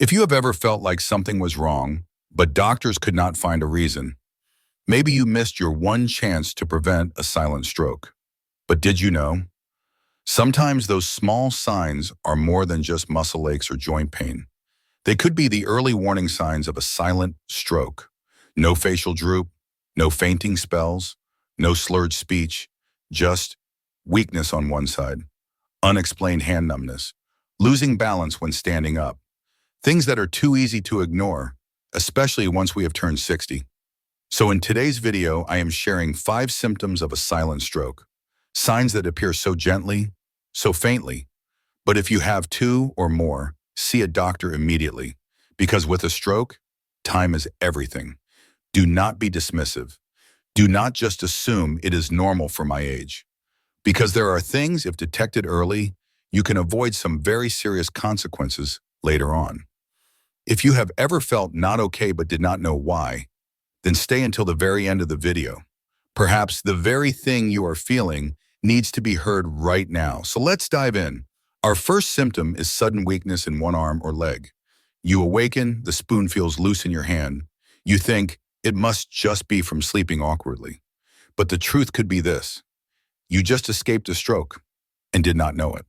If you have ever felt like something was wrong, but doctors could not find a reason, maybe you missed your one chance to prevent a silent stroke. But did you know? Sometimes those small signs are more than just muscle aches or joint pain. They could be the early warning signs of a silent stroke. No facial droop, no fainting spells, no slurred speech, just weakness on one side, unexplained hand numbness, losing balance when standing up. Things that are too easy to ignore, especially once we have turned 60. So in today's video, I am sharing 5 symptoms of a silent stroke. Signs that appear so gently, so faintly. But if you have 2 or more, see a doctor immediately. Because with a stroke, time is everything. Do not be dismissive. Do not just assume it is normal for my age. Because there are things, if detected early, you can avoid some very serious consequences later on. If you have ever felt not okay but did not know why, then stay until the very end of the video. Perhaps the very thing you are feeling needs to be heard right now. So let's dive in. Our first symptom is sudden weakness in one arm or leg. You awaken, the spoon feels loose in your hand. You think it must just be from sleeping awkwardly. But the truth could be this: you just escaped a stroke and did not know it.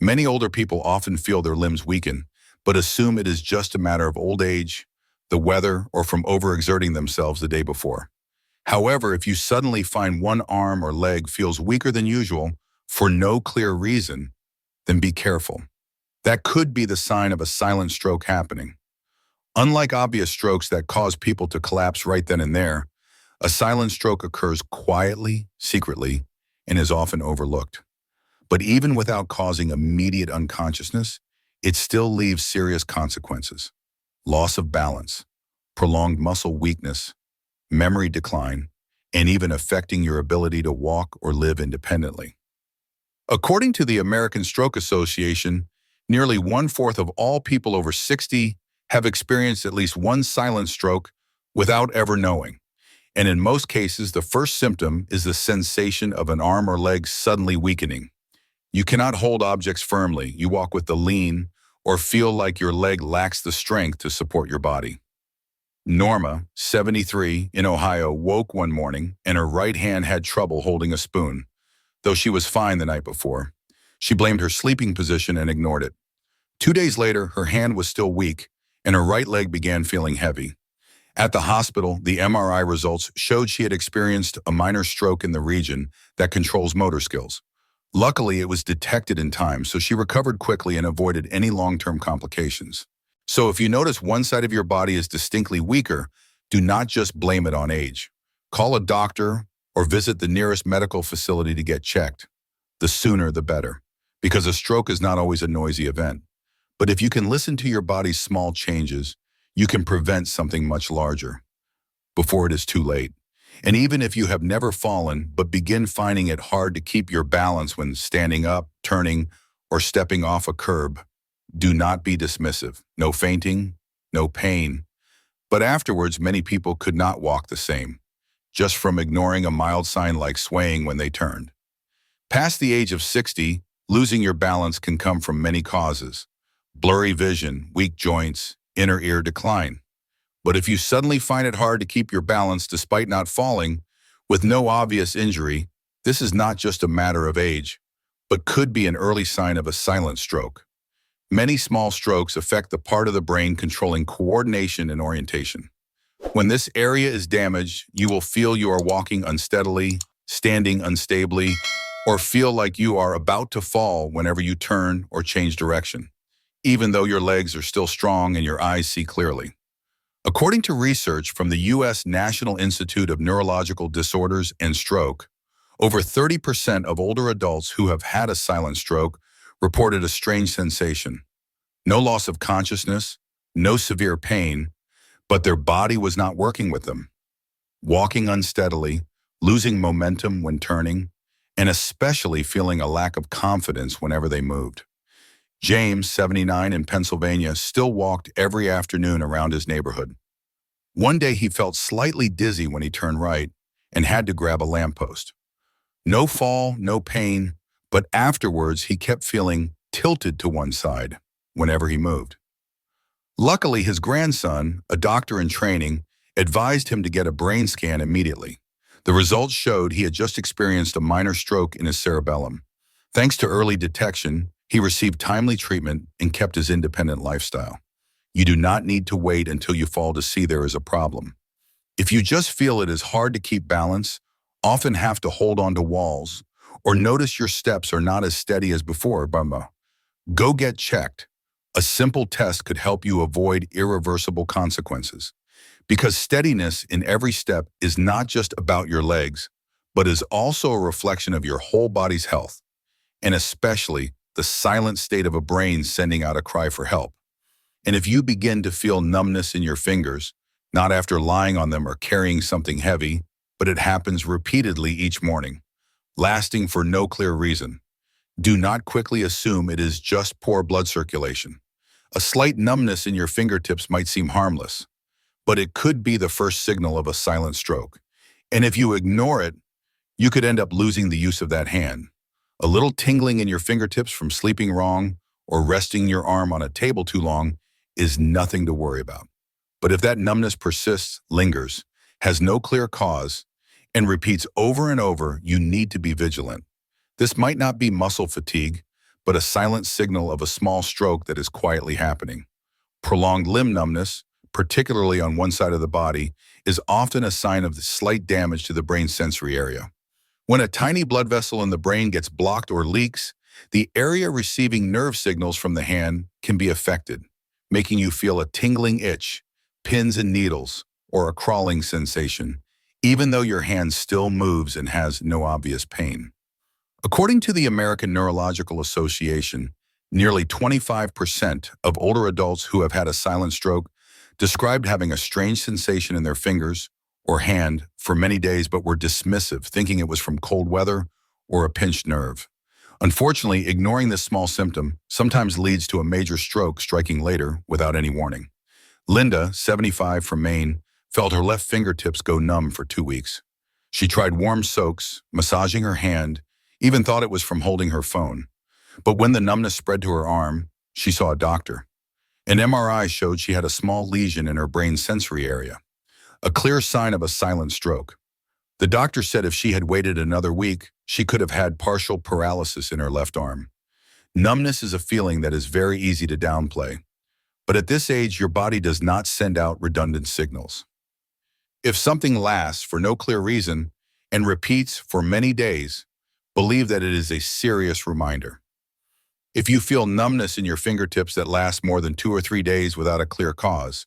Many older people often feel their limbs weaken, but assume it is just a matter of old age, the weather, or from overexerting themselves the day before. However, if you suddenly find one arm or leg feels weaker than usual for no clear reason, then be careful. That could be the sign of a silent stroke happening. Unlike obvious strokes that cause people to collapse right then and there, a silent stroke occurs quietly, secretly, and is often overlooked. But even without causing immediate unconsciousness, it still leaves serious consequences: loss of balance, prolonged muscle weakness, memory decline, and even affecting your ability to walk or live independently. According to the American Stroke Association, nearly 1/4 of all people over 60 have experienced at least one silent stroke without ever knowing. And in most cases, the first symptom is the sensation of an arm or leg suddenly weakening. You cannot hold objects firmly, you walk with the lean, or feel like your leg lacks the strength to support your body. Norma, 73, in Ohio, woke one morning and her right hand had trouble holding a spoon, though she was fine the night before. She blamed her sleeping position and ignored it. 2 days later, her hand was still weak and her right leg began feeling heavy. At the hospital, the MRI results showed she had experienced a minor stroke in the region that controls motor skills. Luckily, it was detected in time, so she recovered quickly and avoided any long-term complications. So if you notice one side of your body is distinctly weaker, do not just blame it on age. Call a doctor or visit the nearest medical facility to get checked. The sooner, the better, because a stroke is not always a noisy event. But if you can listen to your body's small changes, you can prevent something much larger before it is too late. And even if you have never fallen, but begin finding it hard to keep your balance when standing up, turning, or stepping off a curb, do not be dismissive. No fainting, no pain. But afterwards, many people could not walk the same, just from ignoring a mild sign like swaying when they turned. Past the age of 60, losing your balance can come from many causes: blurry vision, weak joints, inner ear decline. But if you suddenly find it hard to keep your balance despite not falling, with no obvious injury, this is not just a matter of age, but could be an early sign of a silent stroke. Many small strokes affect the part of the brain controlling coordination and orientation. When this area is damaged, you will feel you are walking unsteadily, standing unstably, or feel like you are about to fall whenever you turn or change direction, even though your legs are still strong and your eyes see clearly. According to research from the U.S. National Institute of Neurological Disorders and Stroke, over 30% of older adults who have had a silent stroke reported a strange sensation. No loss of consciousness, no severe pain, but their body was not working with them. Walking unsteadily, losing momentum when turning, and especially feeling a lack of confidence whenever they moved. James, 79, in Pennsylvania, still walked every afternoon around his neighborhood. One day he felt slightly dizzy when he turned right and had to grab a lamppost. No fall, no pain, but afterwards he kept feeling tilted to one side whenever he moved. Luckily, his grandson, a doctor in training, advised him to get a brain scan immediately. The results showed he had just experienced a minor stroke in his cerebellum. Thanks to early detection, he received timely treatment and kept his independent lifestyle. You do not need to wait until you fall to see there is a problem. If you just feel it is hard to keep balance, often have to hold on to walls, or notice your steps are not as steady as before, go get checked. A simple test could help you avoid irreversible consequences. Because steadiness in every step is not just about your legs, but is also a reflection of your whole body's health, and especially the silent state of a brain sending out a cry for help. And if you begin to feel numbness in your fingers, not after lying on them or carrying something heavy, but it happens repeatedly each morning, lasting for no clear reason, do not quickly assume it is just poor blood circulation. A slight numbness in your fingertips might seem harmless, but it could be the first signal of a silent stroke. And if you ignore it, you could end up losing the use of that hand. A little tingling in your fingertips from sleeping wrong or resting your arm on a table too long is nothing to worry about. But if that numbness persists, lingers, has no clear cause, and repeats over and over, you need to be vigilant. This might not be muscle fatigue, but a silent signal of a small stroke that is quietly happening. Prolonged limb numbness, particularly on one side of the body, is often a sign of slight damage to the brain's sensory area. When a tiny blood vessel in the brain gets blocked or leaks, the area receiving nerve signals from the hand can be affected, making you feel a tingling itch, pins and needles, or a crawling sensation, even though your hand still moves and has no obvious pain. According to the American Neurological Association, nearly 25% of older adults who have had a silent stroke described having a strange sensation in their fingers or hand for many days, but were dismissive, thinking it was from cold weather or a pinched nerve. Unfortunately, ignoring this small symptom sometimes leads to a major stroke striking later without any warning. Linda, 75, from Maine, felt her left fingertips go numb for 2 weeks. She tried warm soaks, massaging her hand, even thought it was from holding her phone. But when the numbness spread to her arm, she saw a doctor. An MRI showed she had a small lesion in her brain's sensory area, a clear sign of a silent stroke. The doctor said if she had waited another week, she could have had partial paralysis in her left arm. Numbness is a feeling that is very easy to downplay, but at this age, your body does not send out redundant signals. If something lasts for no clear reason and repeats for many days, believe that it is a serious reminder. If you feel numbness in your fingertips that lasts more than 2 or 3 days without a clear cause,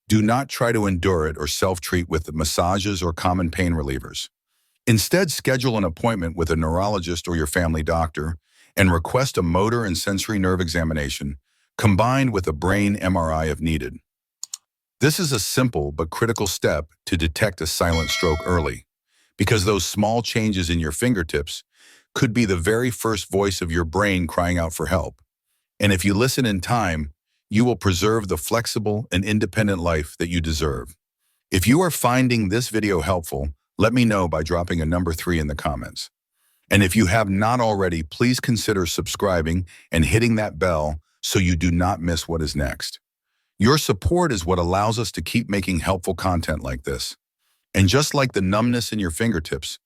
do not try to endure it or self-treat with massages or common pain relievers. Instead, schedule an appointment with a neurologist or your family doctor and request a motor and sensory nerve examination combined with a brain MRI if needed. This is a simple but critical step to detect a silent stroke early, because those small changes in your fingertips could be the very first voice of your brain crying out for help. And if you listen in time, you will preserve the flexible and independent life that you deserve. If you are finding this video helpful, let me know by dropping a number 3 in the comments. And if you have not already, please consider subscribing and hitting that bell so you do not miss what is next. Your support is what allows us to keep making helpful content like this. And just like the numbness in your fingertips,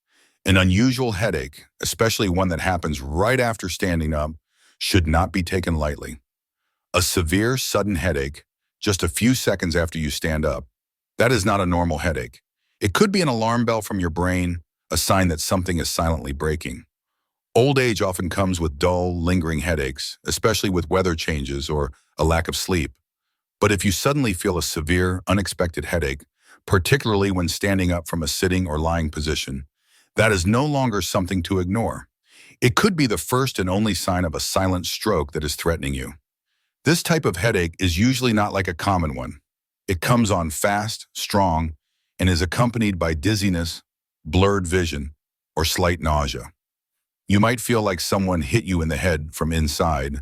an unusual headache, especially one that happens right after standing up, should not be taken lightly. A severe, sudden headache, just a few seconds after you stand up, that is not a normal headache. It could be an alarm bell from your brain, a sign that something is silently breaking. Old age often comes with dull, lingering headaches, especially with weather changes or a lack of sleep. But if you suddenly feel a severe, unexpected headache, particularly when standing up from a sitting or lying position, that is no longer something to ignore. It could be the first and only sign of a silent stroke that is threatening you. This type of headache is usually not like a common one. It comes on fast, strong, and is accompanied by dizziness, blurred vision, or slight nausea. You might feel like someone hit you in the head from inside,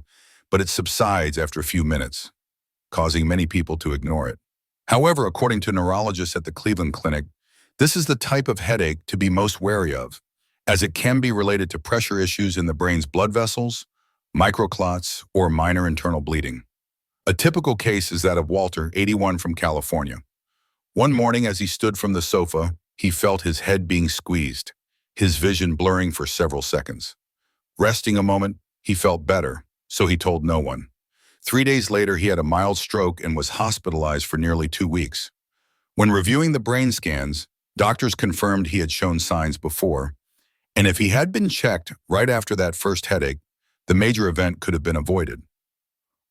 but it subsides after a few minutes, causing many people to ignore it. However, according to neurologists at the Cleveland Clinic, this is the type of headache to be most wary of, as it can be related to pressure issues in the brain's blood vessels, microclots, or minor internal bleeding. A typical case is that of Walter, 81, from California. One morning as he stood from the sofa, he felt his head being squeezed, his vision blurring for several seconds. Resting a moment, he felt better, so he told no one. 3 days later, he had a mild stroke and was hospitalized for nearly 2 weeks. When reviewing the brain scans, doctors confirmed he had shown signs before, and if he had been checked right after that first headache, the major event could have been avoided.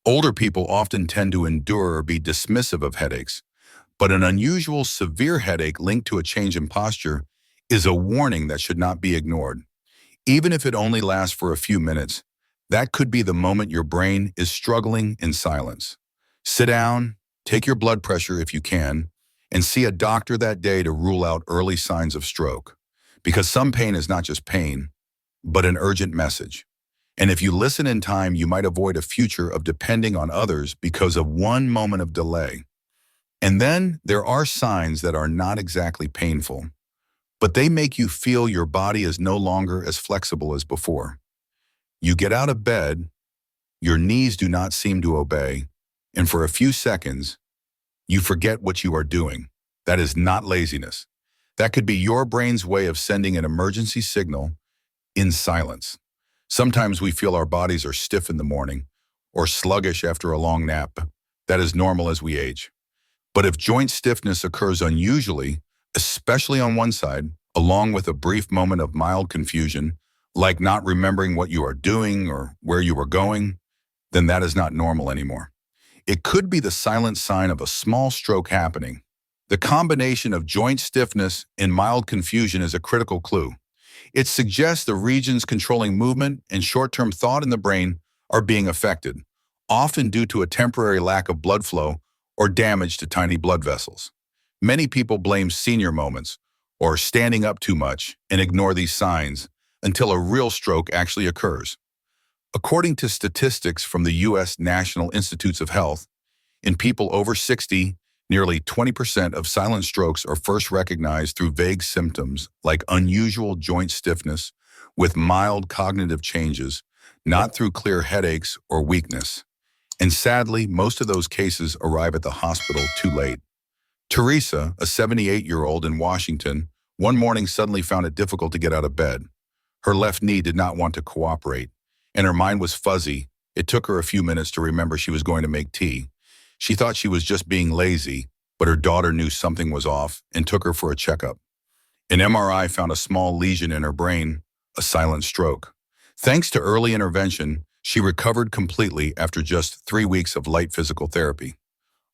Older people often tend to endure or be dismissive of headaches, but an unusual severe headache linked to a change in posture is a warning that should not be ignored. Even if it only lasts for a few minutes, that could be the moment your brain is struggling in silence. Sit down, take your blood pressure if you can, and see a doctor that day to rule out early signs of stroke. Because some pain is not just pain, but an urgent message. And if you listen in time, you might avoid a future of depending on others because of one moment of delay. And then there are signs that are not exactly painful, but they make you feel your body is no longer as flexible as before. You get out of bed, your knees do not seem to obey, and for a few seconds, you forget what you are doing. That is not laziness. That could be your brain's way of sending an emergency signal in silence. Sometimes we feel our bodies are stiff in the morning or sluggish after a long nap. That is normal as we age. But if joint stiffness occurs unusually, especially on one side, along with a brief moment of mild confusion, like not remembering what you are doing or where you are going, then that is not normal anymore. It could be the silent sign of a small stroke happening. The combination of joint stiffness and mild confusion is a critical clue. It suggests the regions controlling movement and short-term thought in the brain are being affected, often due to a temporary lack of blood flow or damage to tiny blood vessels. Many people blame senior moments or standing up too much and ignore these signs until a real stroke actually occurs. According to statistics from the U.S. National Institutes of Health, in people over 60, nearly 20% of silent strokes are first recognized through vague symptoms like unusual joint stiffness with mild cognitive changes, not through clear headaches or weakness. And sadly, most of those cases arrive at the hospital too late. Teresa, a 78-year-old in Washington, one morning suddenly found it difficult to get out of bed. Her left knee did not want to cooperate, and her mind was fuzzy. It took her a few minutes to remember she was going to make tea. She thought she was just being lazy, but her daughter knew something was off and took her for a checkup. An MRI found a small lesion in her brain, a silent stroke. Thanks to early intervention, she recovered completely after just 3 weeks of light physical therapy.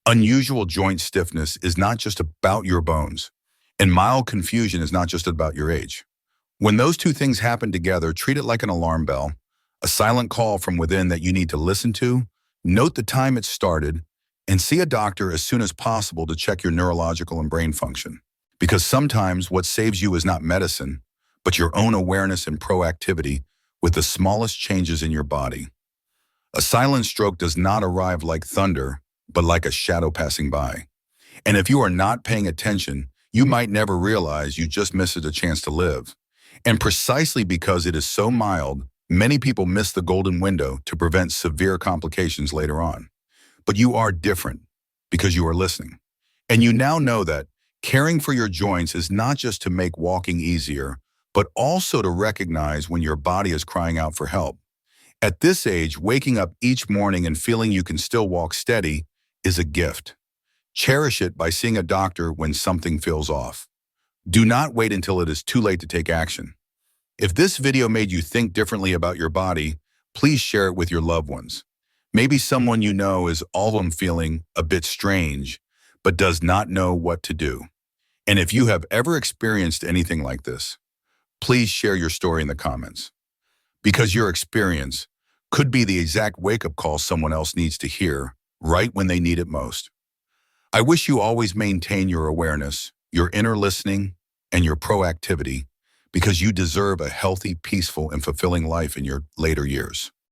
Unusual joint stiffness is not just about your bones, and mild confusion is not just about your age. When those two things happen together, treat it like an alarm bell, a silent call from within that you need to listen to, note the time it started, and see a doctor as soon as possible to check your neurological and brain function. Because sometimes what saves you is not medicine, but your own awareness and proactivity with the smallest changes in your body. A silent stroke does not arrive like thunder, but like a shadow passing by. And if you are not paying attention, you might never realize you just missed a chance to live. And precisely because it is so mild, many people miss the golden window to prevent severe complications later on. But you are different because you are listening. And you now know that caring for your joints is not just to make walking easier, but also to recognize when your body is crying out for help. At this age, waking up each morning and feeling you can still walk steady is a gift. Cherish it by seeing a doctor when something feels off. Do not wait until it is too late to take action. If this video made you think differently about your body, please share it with your loved ones. Maybe someone you know is all feeling a bit strange, but does not know what to do. And if you have ever experienced anything like this, please share your story in the comments. Because your experience could be the exact wake-up call someone else needs to hear right when they need it most. I wish you always maintain your awareness, your inner listening, and your proactivity because you deserve a healthy, peaceful, and fulfilling life in your later years.